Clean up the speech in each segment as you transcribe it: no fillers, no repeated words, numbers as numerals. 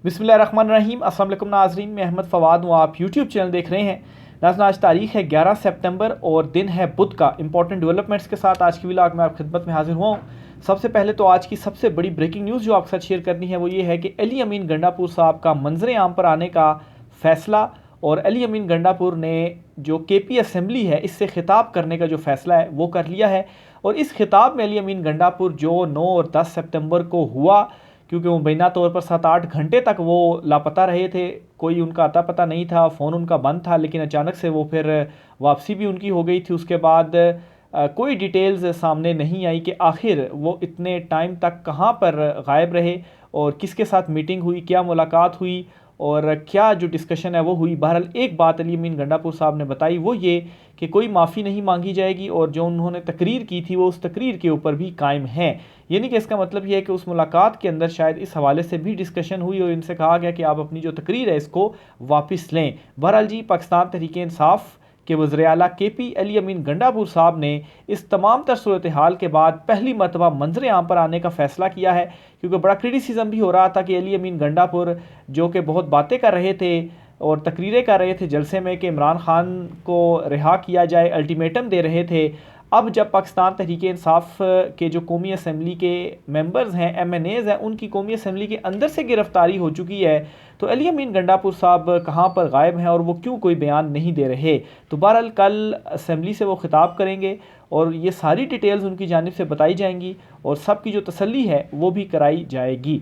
बिस्मिल्लाहिर्रहमानिर्रहीम। अस्सलाम वालेकुम नाज़रीन, मैं अहमद फ़वाद हूँ। आप यूट्यूब चैनल देख रहे हैं। नाज़रीन, आज तारीख़ है 11 सितंबर और दिन है बुध का। इंपॉर्टेंट डेवलपमेंट्स के साथ आज की व्लॉग में आपकी खिदमत में हाजिर हुआ हूँ। सबसे पहले तो आज की सबसे बड़ी ब्रेकिंग न्यूज़ जो आपके साथ शेयर करनी है वो ये है कि अली अमीन गंडापुर साहब का मंजर आम पर आने का फ़ैसला, और अली अमीन गंडापुर ने जो KP असम्बली है इससे खिताब करने का जो फ़ैसला है वो कर लिया है। और इस खिताब में अली अमीन गंडापुर जो 9 और 10 सितंबर को हुआ, क्योंकि मुबैना तौर पर 7-8 घंटे तक वो लापता रहे थे, कोई उनका अता पता नहीं था, फ़ोन उनका बंद था, लेकिन अचानक से वो फिर वापसी भी उनकी हो गई थी। उसके बाद कोई डिटेल्स सामने नहीं आई कि आखिर वो इतने टाइम तक कहाँ पर गायब रहे और किसके साथ मीटिंग हुई, क्या मुलाकात हुई और क्या जो डिस्कशन है वो हुई। बहरहाल एक बात अली अमीन गंडापुर साहब ने बताई, वो ये कि कोई माफ़ी नहीं मांगी जाएगी और जो उन्होंने तकरीर की थी वो उस तकरीर के ऊपर भी कायम है। यानी कि इसका मतलब ये है कि उस मुलाकात के अंदर शायद इस हवाले से भी डिस्कशन हुई और इनसे कहा गया कि आप अपनी जो तकरीर है इसको वापस लें। बहरहाल जी, पाकिस्तान तहरीक इंसाफ के वज़ीर आला KP अली अमीन गंडापुर साहब ने इस तमाम तर सूरत हाल के बाद पहली मरतबा मंजर आम पर आने का फ़ैसला किया है, क्योंकि बड़ा क्रिटिसिज्म भी हो रहा था कि अली अमीन गंडापुर जो कि बहुत बातें कर रहे थे और तकरीरें कर रहे थे जलसे में कि इमरान खान को रिहा किया जाए, अल्टीमेटम दे रहे थे। अब जब पाकिस्तान तहरीक इंसाफ के जो कौमी असम्बली के मेंबर्स हैं, MNAs हैं, उनकी कौमी असम्बली के अंदर से गिरफ्तारी हो चुकी है, तो अली अमीन गंडापुर साहब कहाँ पर गायब हैं और वो क्यों कोई बयान नहीं दे रहे। तो बहरहाल कल असम्बली से वो खिताब करेंगे और ये सारी डिटेल्स उनकी जानिब से बताई जाएंगी और सबकी जो तसल्ली है वो भी कराई जाएगी।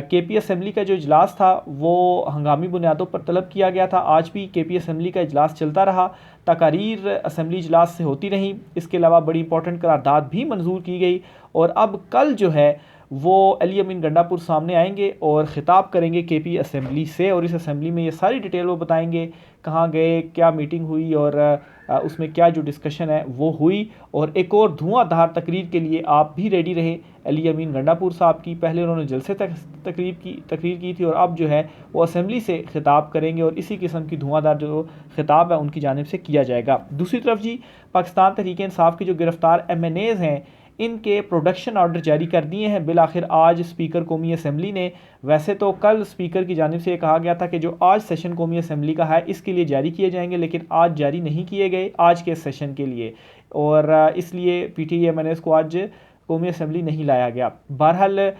KP असम्बली का जो इजलास था वो हंगामी बुनियादों पर तलब किया गया था। आज भी KP असम्बली का इजलास चलता रहा, तकारीर असम्बली इजलास से होती रहीं। इसके अलावा बड़ी इंपॉर्टेंट करारदाद भी मंजूर की गई और अब कल जो है वो अली अमीन गंडापुर सामने आएंगे और ख़िताब करेंगे KP असम्बली से, और इस असम्बली में ये सारी डिटेल वो बताएंगे कहाँ गए, क्या मीटिंग हुई और उसमें क्या जो डिस्कशन है वो हुई। और एक और धुआंधार तकरीर के लिए आप भी रेडी रहे अली अमीन गंडापुर साहब की। पहले उन्होंने जलसे तक तकरीर की थी और अब जो है वो असम्बली से खिताब करेंगे और इसी किस्म की धुआंधार जो खिताब है उनकी जानिब से किया जाएगा। दूसरी तरफ जी, पाकिस्तान तहरीक इंसाफ के जो गिरफ्तार MNAs हैं इनके प्रोडक्शन ऑर्डर जारी कर दिए हैं बिल आखिर आज स्पीकर कौमी असम्बली ने। वैसे तो कल स्पीकर की जानिब से कहा गया था कि जो आज सेशन कौमी असम्बली का है इसके लिए जारी किए जाएंगे, लेकिन आज जारी नहीं किए गए आज के सेशन के लिए, और इसलिए PTI MNAs को आज कौमी असम्बली नहीं लाया गया। बहरहाल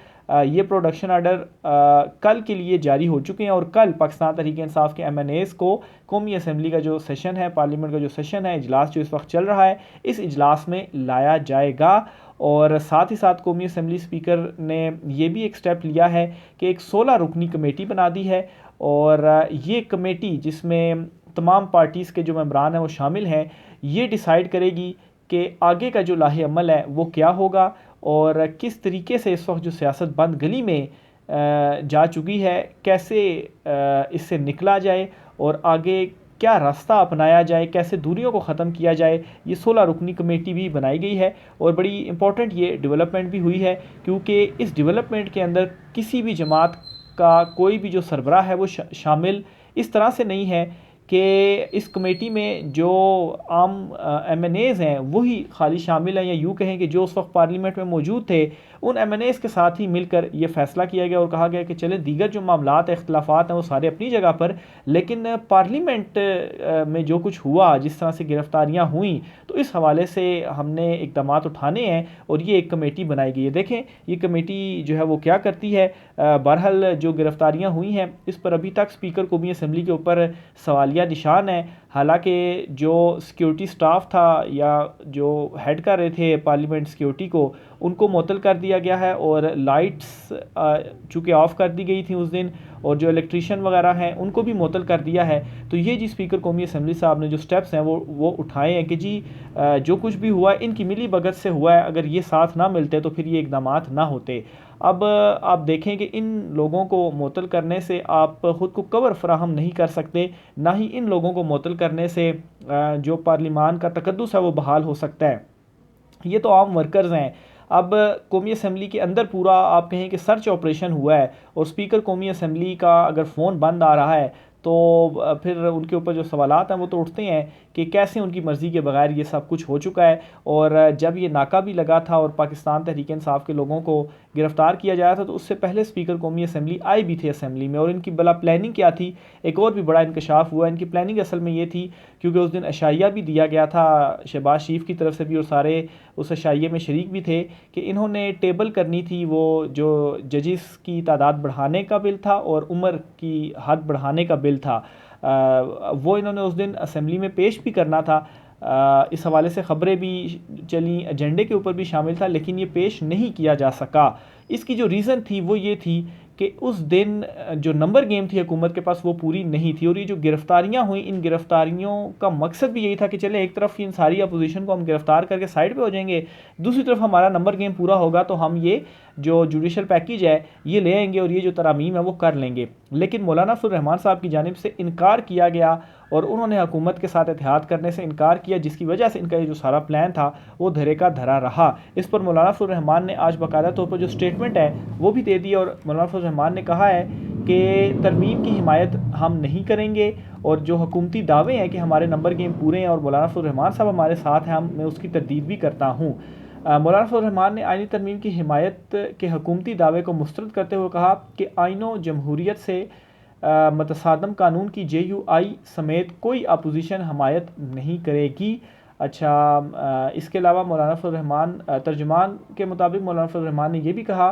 ये प्रोडक्शन ऑर्डर कल के लिए जारी हो चुके हैं और कल पाकिस्तान तहरीक इंसाफ के MNAs को कौमी असम्बली का जो सेशन है, पार्लियामेंट का जो सेशन है, इजलास जो इस वक्त चल रहा है, इस इजलास में लाया जाएगा। और साथ ही साथ कौमी असम्बली स्पीकर ने ये भी एक स्टेप लिया है कि एक 16 रुकनी कमेटी बना दी है और ये कमेटी जिसमें तमाम पार्टीज़ के जो मेंबरान हैं वो शामिल हैं, ये डिसाइड करेगी कि आगे का जो लाहे अमल है वो क्या होगा और किस तरीके से इस वक्त जो सियासत बंद गली में जा चुकी है कैसे इससे निकला जाए और आगे क्या रास्ता अपनाया जाए, कैसे दूरियों को ख़त्म किया जाए। ये 16 रुकनी कमेटी भी बनाई गई है और बड़ी इंपॉर्टेंट ये डेवलपमेंट भी हुई है, क्योंकि इस डेवलपमेंट के अंदर किसी भी जमात का कोई भी जो सरबराह है वो शामिल इस तरह से नहीं है कि इस कमेटी में जो आम MNAs हैं वही खाली शामिल हैं, या यूँ कहें कि जो उस वक्त पार्लियामेंट में मौजूद थे उन MNAs के साथ ही मिलकर ये फ़ैसला किया गया और कहा गया कि चले दीगर जो मामलात इख्तलाफात हैं वो सारे अपनी जगह पर, लेकिन पार्लियामेंट में जो कुछ हुआ, जिस तरह से गिरफ्तारियाँ हुई, तो इस हवाले से हमने इक़दाम उठाने हैं और ये एक कमेटी बनाई गई है। देखें ये कमेटी जो है वो क्या करती है। बहरहाल जो गिरफ्तारियाँ हुई हैं इस पर अभी तक स्पीकर कौमी असम्बली के ऊपर सवालिया निशान है। हालांकि जो सिक्योरिटी स्टाफ था या जो हेड कर रहे थे पार्लियामेंट सिक्योरिटी को, उनको मुअत्तल कर दिया गया है और लाइट्स चूँकि ऑफ़ कर दी गई थी उस दिन, और जो इलेक्ट्रीशियन वगैरह हैं उनको भी मुअत्तल कर दिया है। तो ये जी स्पीकर कौमी असम्बली साहब ने जो स्टेप्स हैं वो उठाए हैं कि जी जो कुछ भी हुआ है इनकी मिली भगत से हुआ है, अगर ये साथ ना मिलते तो फिर ये इक़दाम ना होते। अब आप देखें कि इन लोगों को मुअत्तल करने से आप ख़ुद को कवर फराहम नहीं कर सकते, ना ही इन लोगों को मुअत्तल करने से जो पार्लिमान का तकद्दुस है वो बहाल हो सकता है। ये तो आम वर्कर्स हैं। अब कौमी असम्बली के अंदर पूरा आप कहें कि सर्च ऑपरेशन हुआ है और स्पीकर कौमी असम्बली का अगर फ़ोन बंद आ रहा है तो फिर उनके ऊपर जो सवालात हैं वो तो उठते हैं कि कैसे उनकी मर्ज़ी के बगैर ये सब कुछ हो चुका है। और जब ये नाका भी लगा था और पाकिस्तान तहरीक इंसाफ के लोगों को गिरफ़्तार किया जाया था, तो उससे पहले स्पीकर कौमी असम्बली आए भी थे असम्बली में। और इनकी बला प्लानिंग क्या थी, एक और भी बड़ा इंकशाफ हुआ। इनकी प्लानिंग असल में ये थी, क्योंकि उस दिन अशाइया भी दिया गया था शहबाज शरीफ की तरफ से भी, और सारे उस अशाइये में शरीक भी थे, कि इन्होंने टेबल करनी थी वो जो जजिस की तादाद बढ़ाने का बिल था और उम्र की हद बढ़ाने का बिल था, वो इन्होंने उस दिन असम्बली में पेश भी करना था। इस हवाले से ख़बरें भी चली, एजेंडे के ऊपर भी शामिल था, लेकिन ये पेश नहीं किया जा सका। इसकी जो रीज़न थी वो ये थी कि उस दिन जो नंबर गेम थी हुकूमत के पास वो पूरी नहीं थी। और ये जो गिरफ़्तारियाँ हुई, इन गिरफ़्तारियों का मकसद भी यही था कि चले एक तरफ इन सारी अपोजिशन को हम गिरफ़्तार करके साइड पे हो जाएंगे, दूसरी तरफ हमारा नंबर गेम पूरा होगा तो हम ये जो जुडिशल पैकेज है ये ले आएंगे और ये जो तरामीम है वो कर लेंगे। लेकिन मौलाना फजल रहमान साहब की जानिब से इनकार किया गया और उन्होंने हुकूमत के साथ इत्तेहाद करने से इनकार किया, जिसकी वजह से इनका ये जो सारा प्लान था वो धरे का धरा रहा। इस पर मौलाना फजल रहमान ने आज बाकायदा तौर पर जो स्टेटमेंट है वो भी दे दी, और मौलाना फजल रहमान ने कहा है कि तरमीम की हिमायत हम नहीं करेंगे, और जो हुकूमती दावे हैं कि हमारे नंबर गेम पूरे हैं और मौलाना फजल रहमान साहब हमारे साथ हैं, मैं उसकी तरदीद भी करता हूँ। मौलाना फजल रहमान ने आइनी तरमीम की हिमायत के हुकूमती दावे को मुस्तरद करते हुए कहा कि आइनो जमहूरियत से मतसादम कानून की JUI समेत कोई अपोजिशन हमायत नहीं करेगी। अच्छा, इसके अलावा मौलाना फजल रहमान तर्जुमान के मुताबिक मौलाना फजल रहमान ने यह भी कहा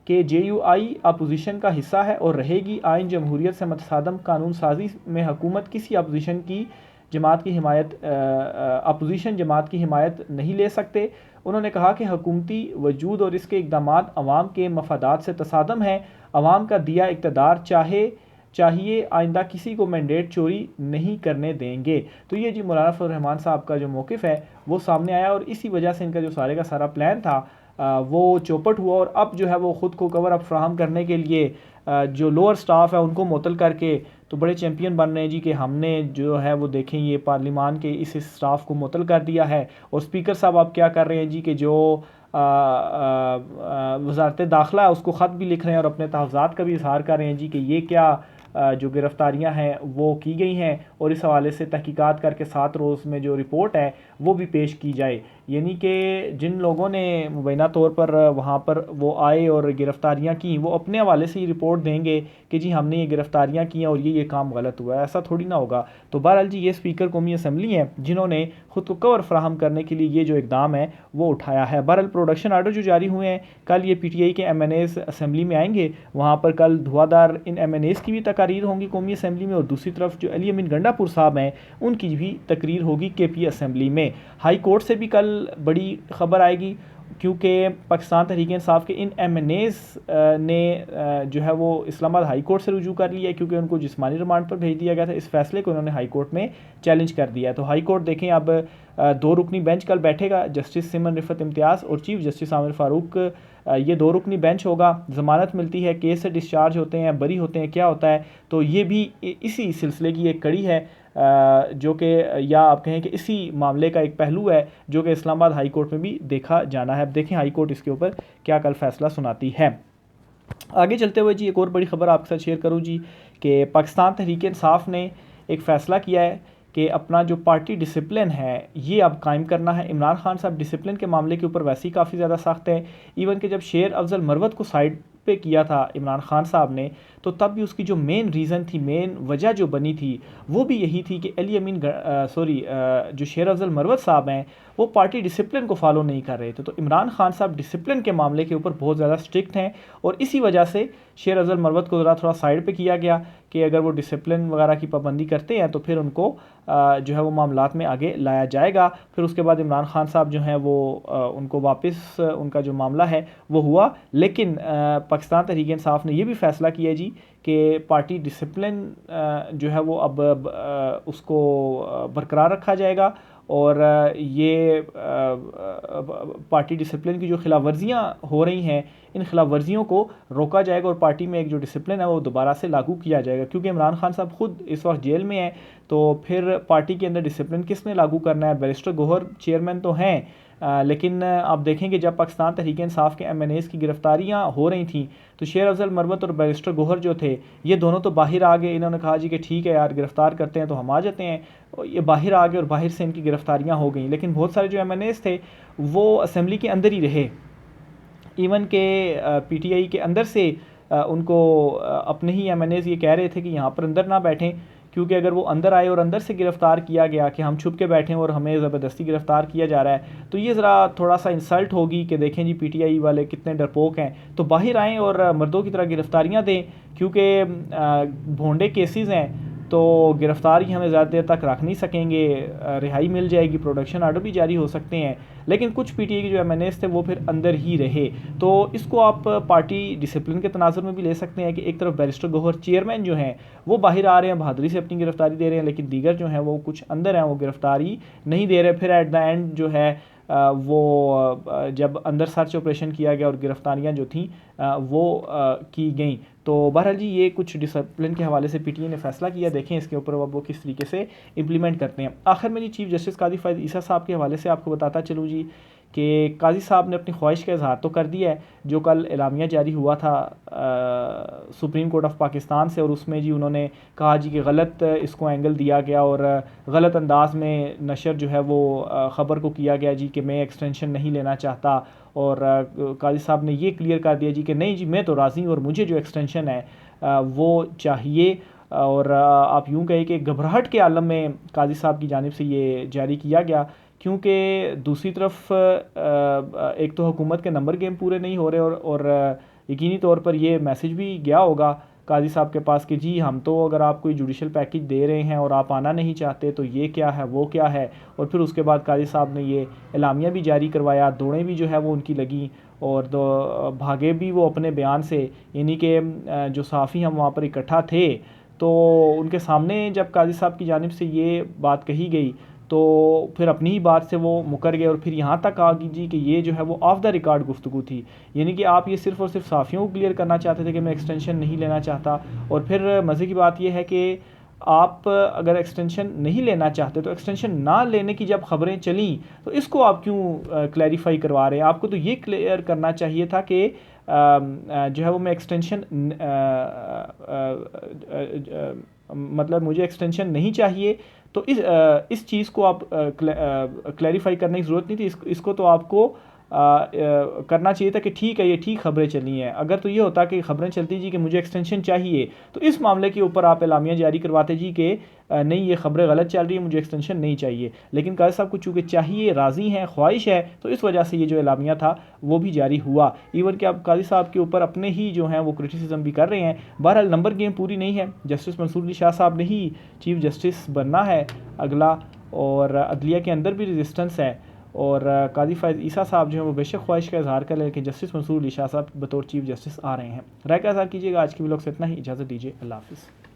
कि JUI अपोजिशन का हिस्सा है और रहेगी। आइन जमहूरियत से मतसादम कानून साजी में हुकूमत किसी अपोजिशन की जमात की हिमायत अपोजिशन जमात की हिमायत नहीं ले सकते। उन्होंने कहा कि हुकूमती वजूद और इसके इक़दाम अवाम के मफादात से तसादम है। अवाम का दिया इक़्तिदार चाहिए आइंदा किसी को मैंडेट चोरी नहीं करने देंगे। तो ये जी मौलाना फजल रहमान साहब का जो मौक़िफ़ है वो सामने आया, और इसी वजह से इनका जो सारे का सारा प्लान था वो चौपट हुआ। और अब जो है वो ख़ुद को कवर अप फ्राहम करने के लिए जो लोअर स्टाफ है उनको मुअत्तल करके तो बड़े चैम्पियन बन रहे हैं जी, कि हमने जो है वो देखें ये पार्लिमान के इस स्टाफ को मुअत्तल कर दिया है। और स्पीकर साहब अब क्या कर रहे हैं जी, कि जो वज़ारत दाखिला है उसको ख़त भी लिख रहे हैं और अपने तहफ़्ज़ात का भी इज़हार कर रहे हैं जी, कि ये क्या जो गिरफ़्तारियाँ हैं वो की गई हैं, और इस हवाले से तहकीकात करके 7 रोज़ में जो रिपोर्ट है वो भी पेश की जाए। यानी कि जिन लोगों ने मुबैना तौर पर वहाँ पर वो आए और गिरफ़्तारियाँ की, वो अपने हवाले से ही रिपोर्ट देंगे कि जी हमने ये गिरफ़्तारियाँ की हैं और ये काम गलत हुआ है, ऐसा थोड़ी ना होगा। तो बहरहाल जी ये स्पीकर कौमी असम्बली हैं जिन्होंने ख़ुद को कवर फ्राहम करने के लिए ये जो इक़दाम है वो उठाया है। बहरहाल प्रोडक्शन आर्डर जो जारी हुए हैं, कल ये PTI के MNAs असम्बली में आएंगे, वहाँ पर कल धुआंधार इन MNAs की भी तकारीर होंगी कौमी असम्बली में, और दूसरी तरफ जो अली अमीन गंडापुर साहब हैं उनकी भी तकरीर होगी KP असम्बली में। हाई कोर्ट से भी कल बड़ी ख़बर आएगी, क्योंकि पाकिस्तान तहरीक इंसाफ के इन MNAs ने जो है वो इस्लामाबाद हाई कोर्ट से रुजू कर लिया है, क्योंकि उनको जिस्मानी रिमांड पर भेज दिया गया था। इस फैसले को उन्होंने हाई कोर्ट में चैलेंज कर दिया है। तो हाई कोर्ट देखें अब 2 रुकनी बेंच कल बैठेगा, जस्टिस सिमन रिफत इम्तियाज़ और चीफ जस्टिस आमिर फ़ारूक। ये 2 रुकनी बेंच होगा। ज़मानत मिलती है, केस से डिस्चार्ज होते हैं, बरी होते हैं, क्या होता है, तो ये भी इसी सिलसिले की एक कड़ी है, जो कि या आप कहें कि इसी मामले का एक पहलू है जो कि इस्लामाबाद हाई कोर्ट में भी देखा जाना है। अब देखें हाई कोर्ट इसके ऊपर क्या कल फैसला सुनाती है। आगे चलते हुए जी एक और बड़ी ख़बर आपके साथ शेयर करूँ जी, कि पाकिस्तान तहरीक इंसाफ ने एक फ़ैसला किया है कि अपना जो पार्टी डिसिप्लिन है ये अब कायम करना है। इमरान खान साहब डिसिप्लिन के मामले के ऊपर वैसे ही काफ़ी ज़्यादा सख्त है। इवन कि जब शेर अफजल मरवत को साइड पे किया था इमरान खान साहब ने, तो तब भी उसकी जो मेन रीज़न थी, मेन वजह जो बनी थी वो भी यही थी कि अली अमीन जो शेर अफजल मरवत साहब हैं वो पार्टी डिसिप्लिन को फॉलो नहीं कर रहे थे। तो इमरान खान साहब डिसिप्लिन के मामले के ऊपर बहुत ज़्यादा स्ट्रिक्ट हैं, और इसी वजह से शेर अफजल मरवत को थोड़ा साइड पे किया गया कि अगर वो डिसिप्लिन वगैरह की पाबंदी करते हैं तो फिर उनको जो है वो मामलात में आगे लाया जाएगा। फिर उसके बाद इमरान खान साहब जो हैं वो उनको वापस उनका जो मामला है वो हुआ। लेकिन पाकिस्तान तहरीक इंसाफ ने यह भी फैसला किया जी कि पार्टी डिसिप्लिन जो है वो अब उसको बरकरार रखा जाएगा, और ये पार्टी डिसिप्लिन की जो खिलाफ वर्जियाँ हो रही हैं इन खिलाफ वर्जियों को रोका जाएगा, और पार्टी में एक जो डिसिप्लिन है वो दोबारा से लागू किया जाएगा। क्योंकि इमरान खान साहब खुद इस वक्त जेल में हैं, तो फिर पार्टी के अंदर डिसिप्लिन किसने लागू करना है। बैरिस्टर गौहर चेयरमैन तो हैं, लेकिन आप देखेंगे जब पाकिस्तान तहरीक इंसाफ के MNAs की गिरफ्तारियाँ हो रही थी तो शेर अफजल मरवत और बैरिस्टर गौहर जो थे ये दोनों तो बाहर आ गए। इन्होंने कहा जी कि ठीक है यार गिरफ़्तार करते हैं तो हम आ जाते हैं। ये बाहर आ गए और बाहर से इनकी गिरफ्तारियाँ हो गई। लेकिन बहुत सारे जो MNAs थे वो असम्बली के अंदर ही रहे, इवन के पीटीआई के अंदर से उनको अपने ही एमएनएज ये कह रहे थे कि यहाँ पर अंदर ना बैठें, क्योंकि अगर वो अंदर आए और अंदर से गिरफ़्तार किया गया कि हम छुप के बैठें और हमें ज़बरदस्ती गिरफ़्तार किया जा रहा है, तो ये ज़रा थोड़ा सा इंसल्ट होगी कि देखें जी पीटीआई वाले कितने डरपोक हैं, तो बाहर आएँ और मर्दों की तरह गिरफ़्तारियाँ दें, क्योंकि भोंडे केसेस हैं तो गिरफ़्तारी हमें ज़्यादा देर तक रख नहीं सकेंगे, रिहाई मिल जाएगी, प्रोडक्शन आर्डर भी जारी हो सकते हैं। लेकिन कुछ पीटीआई के जो एमएनएस थे वो फिर अंदर ही रहे। तो इसको आप पार्टी डिसिप्लिन के तनाज़ुर में भी ले सकते हैं कि एक तरफ बैरिस्टर गौहर चेयरमैन जो हैं वो बाहर आ रहे हैं, बहादुरी से अपनी गिरफ़्तारी दे रहे हैं, लेकिन दीगर जो हैं वो कुछ अंदर हैं वो गिरफ़्तारी नहीं दे रहे। फिर एट द एंड जो है वो जब अंदर सर्च ऑपरेशन किया गया और गिरफ़्तारियाँ जो थीं वो की गई। तो बहरहाल जी ये कुछ डिसिप्लिन के हवाले से पीटीआई ने फैसला किया, देखें इसके ऊपर अब वो किस तरीके से इम्प्लीमेंट करते हैं। आखिर में जी चीफ़ जस्टिस काजी फ़ैज़ ईसा साहब के हवाले से आपको बताता चलूँ जी कि काजी साहब ने अपनी ख्वाहिश का इजहार तो कर दिया है, जो कल एलामिया जारी हुआ था सुप्रीम कोर्ट ऑफ पाकिस्तान से, और उसमें जी उन्होंने कहा जी कि गलत इसको एंगल दिया गया और गलत अंदाज में नशर जो है वो ख़बर को किया गया जी कि मैं एक्सटेंशन नहीं लेना चाहता, और काजी साहब ने ये क्लियर कर दिया जी कि नहीं जी मैं तो राज़ी हूँ और मुझे जो एक्सटेंशन है वो चाहिए। और आप यूँ कहें कि घबराहट के आलम में काजी साहब की जानिब से ये जारी किया गया, क्योंकि दूसरी तरफ एक तो हुकूमत के नंबर गेम पूरे नहीं हो रहे, और यकीनी तौर पर ये मैसेज भी गया होगा काजी साहब के पास कि जी हम तो अगर आप कोई जुडिशल पैकेज दे रहे हैं और आप आना नहीं चाहते तो ये क्या है वो क्या है। और फिर उसके बाद काजी साहब ने ये एलामिया भी जारी करवाया, दौड़ें भी जो है वो उनकी लगी और भागे भी वो अपने बयान से, यानी कि जो सहाफ़ी हम वहाँ पर इकट्ठा थे तो उनके सामने जब काजी साहब की जानिब से ये बात कही गई तो फिर अपनी ही बात से वो मुकर गए, और फिर यहाँ तक आ गई जी कि ये जो है वो ऑफ द रिकॉर्ड गुफ्तगू थी, यानी कि आप ये सिर्फ़ और सिर्फ साफ़ियों को क्लियर करना चाहते थे कि मैं एक्सटेंशन नहीं लेना चाहता। और फिर मज़े की बात यह है कि आप अगर एक्सटेंशन नहीं लेना चाहते तो एक्सटेंशन ना लेने की जब ख़बरें चली तो इसको आप क्यों क्लैरिफाई करवा रहे हैं। आपको तो ये क्लियर करना चाहिए था कि जो है वो मैं एक्सटेंशन मतलब मुझे एक्सटेंशन नहीं चाहिए, तो इस चीज़ को आप क्लैरिफाई करने की ज़रूरत नहीं थी। इसको तो आपको करना चाहिए था कि ठीक है ये ठीक ख़बरें चली हैं। अगर तो ये होता कि ख़बरें चलती जी कि मुझे एक्सटेंशन चाहिए, तो इस मामले के ऊपर आप एलामिया जारी करवाते जी कि नहीं ये ख़बरें गलत चल रही है, मुझे एक्सटेंशन नहीं चाहिए। लेकिन काजी साहब को चूँकि चाहिए, राज़ी हैं, ख्वाहिश है, तो इस वजह से ये जो एलामिया था वो भी जारी हुआ। इवन कि आप काजी साहब के ऊपर अपने ही जो हैं वो क्रिटिसिज्म भी कर रहे हैं। बहरहाल नंबर गेम पूरी नहीं है, जस्टिस मंसूर अली शाह साहब ने ही चीफ़ जस्टिस बनना है अगला, और अदलिया के अंदर भी रेजिस्टेंस है, और काजी फ़ैज़ ईसा साहब जो है वो बेशक ख्वाहिश का इजहार कर लेकिन जस्टिस मंसूर अली शाह साहब बतौर चीफ़ जस्टिस आ रहे हैं। राय का इजहार कीजिएगा। आज की व्लॉग से इतना ही, इजाज़त दीजिए, अल्लाह हाफ़िज़।